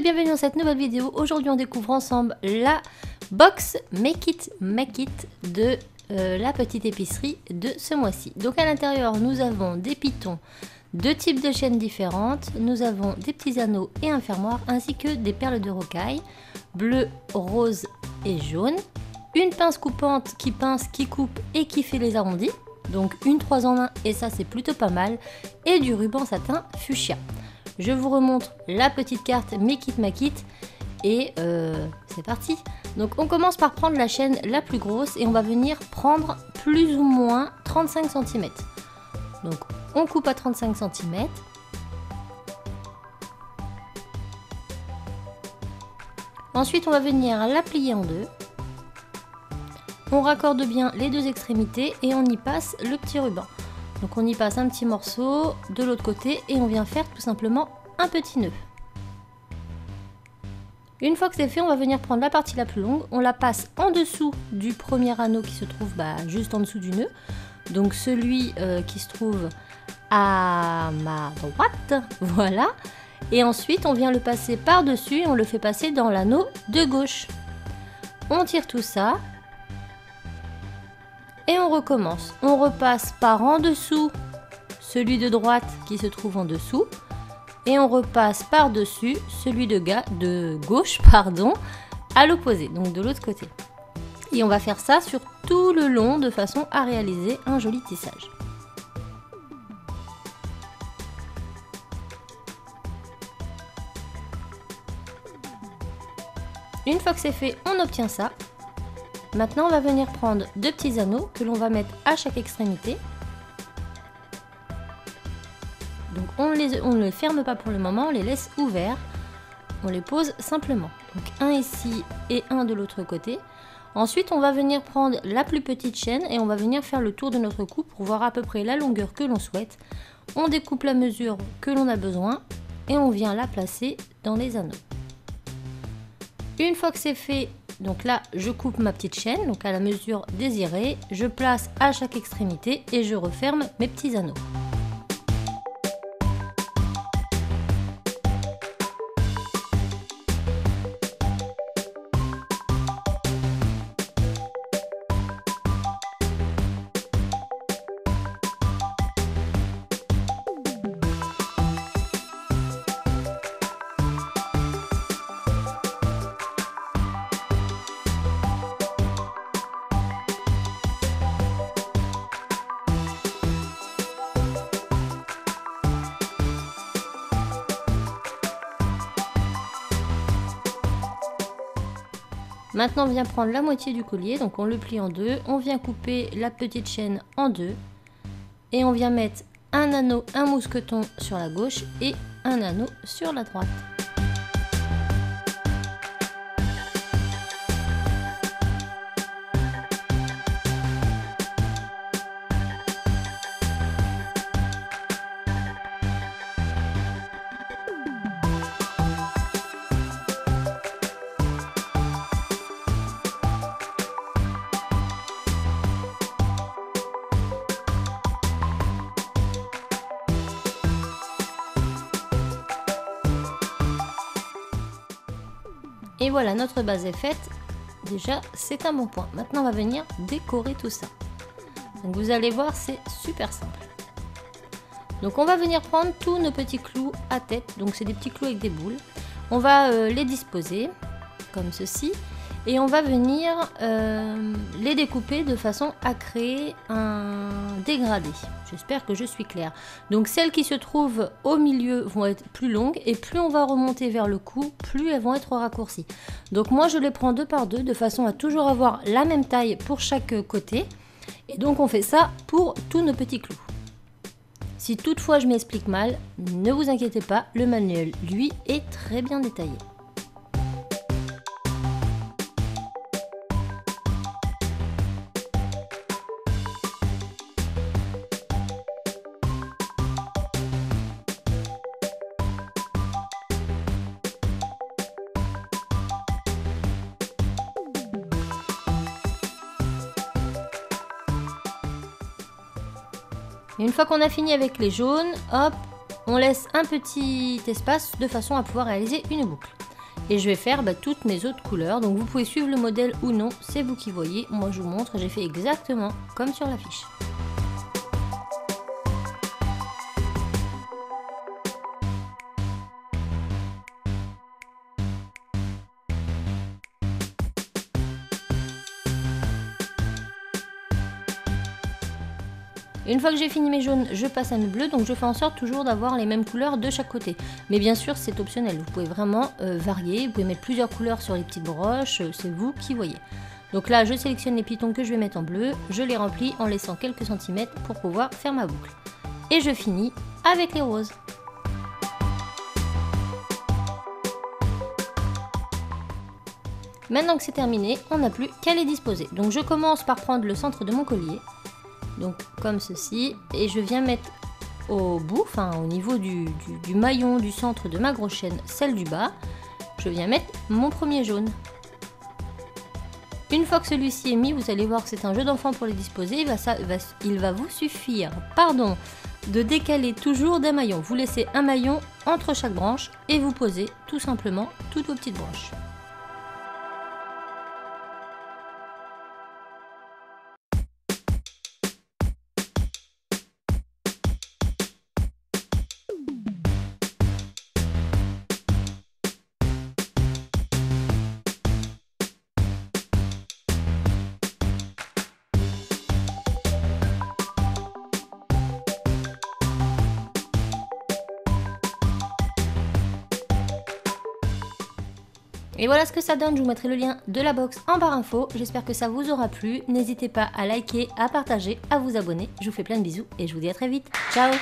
bienvenue dans cette nouvelle vidéo. Aujourd'hui on découvre ensemble la box Make It de la petite épicerie de ce mois-ci. Donc à l'intérieur nous avons des pitons, deux types de chaînes différentes, nous avons des petits anneaux et un fermoir ainsi que des perles de rocaille, bleu, rose et jaune, une pince coupante qui pince, qui coupe et qui fait les arrondis, donc une 3 en 1 et ça c'est plutôt pas mal, et du ruban satin fuchsia. Je vous remontre la petite carte Make It et c'est parti. Donc on commence par prendre la chaîne la plus grosse et on va venir prendre plus ou moins 35 cm. Donc on coupe à 35 cm. Ensuite on va venir la plier en deux. On raccorde bien les deux extrémités et on y passe le petit ruban. Donc on y passe un petit morceau de l'autre côté et on vient faire tout simplement un petit nœud. Une fois que c'est fait, on va venir prendre la partie la plus longue, on la passe en dessous du premier anneau qui se trouve juste en dessous du nœud. Donc celui qui se trouve à ma droite, voilà. Et ensuite on vient le passer par-dessus et on le fait passer dans l'anneau de gauche. On tire tout ça. Et on recommence, on repasse par en dessous celui de droite qui se trouve en dessous et on repasse par dessus celui de gauche à l'opposé, donc de l'autre côté. Et on va faire ça sur tout le long de façon à réaliser un joli tissage. Une fois que c'est fait, on obtient ça. Maintenant, on va venir prendre deux petits anneaux que l'on va mettre à chaque extrémité. Donc, on ne les ferme pas pour le moment, on les laisse ouverts. On les pose simplement. Donc, un ici et un de l'autre côté. Ensuite, on va venir prendre la plus petite chaîne et on va venir faire le tour de notre coupe pour voir à peu près la longueur que l'on souhaite. On découpe la mesure que l'on a besoin et on vient la placer dans les anneaux. Une fois que c'est fait, donc là, je coupe ma petite chaîne, donc à la mesure désirée, je place à chaque extrémité et je referme mes petits anneaux. Maintenant, on vient prendre la moitié du collier, donc on le plie en deux, on vient couper la petite chaîne en deux et on vient mettre un anneau, un mousqueton sur la gauche et un anneau sur la droite. Et voilà, notre base est faite. Déjà, c'est un bon point. Maintenant, on va venir décorer tout ça. Donc, vous allez voir, c'est super simple. Donc, on va venir prendre tous nos petits clous à tête. Donc, c'est des petits clous avec des boules. On va les disposer comme ceci. Et on va venir les découper de façon à créer un dégradé. J'espère que je suis claire. Donc celles qui se trouvent au milieu vont être plus longues et plus on va remonter vers le cou, plus elles vont être raccourcies. Donc moi je les prends deux par deux de façon à toujours avoir la même taille pour chaque côté. Et donc on fait ça pour tous nos petits clous. Si toutefois je m'explique mal, ne vous inquiétez pas, le manuel lui est très bien détaillé. Une fois qu'on a fini avec les jaunes, hop, on laisse un petit espace de façon à pouvoir réaliser une boucle. Et je vais faire toutes mes autres couleurs. Donc vous pouvez suivre le modèle ou non, c'est vous qui voyez. Moi je vous montre, j'ai fait exactement comme sur l'affiche. Une fois que j'ai fini mes jaunes, je passe à mes bleus, donc je fais en sorte toujours d'avoir les mêmes couleurs de chaque côté. Mais bien sûr, c'est optionnel, vous pouvez vraiment varier, vous pouvez mettre plusieurs couleurs sur les petites broches, c'est vous qui voyez. Donc là, je sélectionne les pitons que je vais mettre en bleu, je les remplis en laissant quelques centimètres pour pouvoir faire ma boucle. Et je finis avec les roses. Maintenant que c'est terminé, on n'a plus qu'à les disposer. Donc je commence par prendre le centre de mon collier. Donc comme ceci, et je viens mettre au bout, au niveau du maillon du centre de ma grosse chaîne, celle du bas, je viens mettre mon premier jaune. Une fois que celui-ci est mis, vous allez voir que c'est un jeu d'enfant pour les disposer, il va vous suffire, de décaler toujours d'un maillon. Vous laissez un maillon entre chaque branche et vous posez tout simplement toutes vos petites branches. Et voilà ce que ça donne, je vous mettrai le lien de la box en barre info. J'espère que ça vous aura plu. N'hésitez pas à liker, à partager, à vous abonner. Je vous fais plein de bisous et je vous dis à très vite. Ciao!